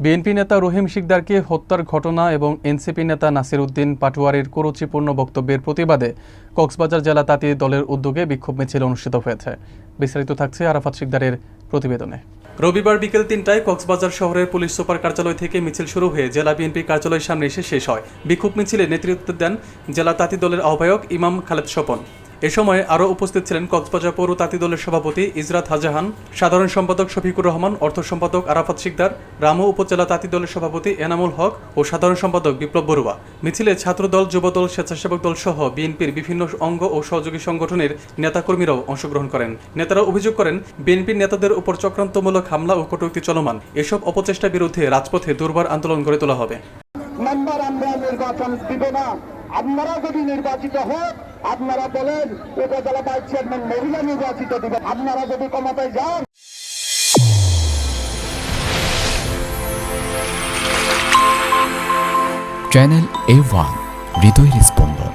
BNP নেতা রহিম শিকদারকে হত্যার ঘটনা এবং এনসিপি নেতা নাসির উদ্দিন পাটোয়ারির কুরুচিপূর্ণ বক্তব্যের প্রতিবাদে কক্সবাজার জেলা তাঁতি দলের উদ্যোগে বিক্ষোভ মিছিল অনুষ্ঠিত হয়েছে। বিস্তারিত থাকছে আরাফাত শিকদারের প্রতিবেদনে। রবিবার বিকেল ৩টায় কক্সবাজার শহরের পুলিশ সুপার কার্যালয় থেকে মিছিল শুরু হয়ে জেলা বিএনপি কার্যালয়ের সামনে এসে শেষ হয়। বিক্ষোভ মিছিলে নেতৃত্ব দেন জেলা তাঁতি দলের আহ্বায়ক ইমাম খালেদ স্বপন। এ সময় আরও উপস্থিত ছিলেন কক্সবাজার পৌর তাঁতি দলের সভাপতি ইজরাত হাজাহান, সাধারণ সম্পাদক শফিকুর রহমান, অর্থ সম্পাদক আরাফাত শিকদার, রামু উপজেলা তাঁতি দলের সভাপতি এনামুল হক ও সাধারণ সম্পাদক বিপ্লব বড়ুয়া। মিছিলে ছাত্রদল, যুবদল, স্বেচ্ছাসেবক দল সহ বিএনপির বিভিন্ন অঙ্গ ও সহযোগী সংগঠনের নেতাকর্মীরাও অংশগ্রহণ করেন। নেতারা অভিযোগ করেন, বিএনপির নেতাদের উপর চক্রান্তমূলক হামলা ও কটূক্তি চলমান। এসব অপচেষ্টার বিরুদ্ধে রাজপথে দুর্বার আন্দোলন গড়ে তোলা হবে। মেম্বার আমরা নির্বাচন দিব না, আপনারা যদি নির্বাচিত হন আপনারা বলেন উপজেলা ভাইস চেয়ারম্যান মহিলা নির্বাচিত দিবেন, আপনারা যদি ক্ষমতায় যান। চ্যানেল A1 হৃদয়ের স্পন্দন।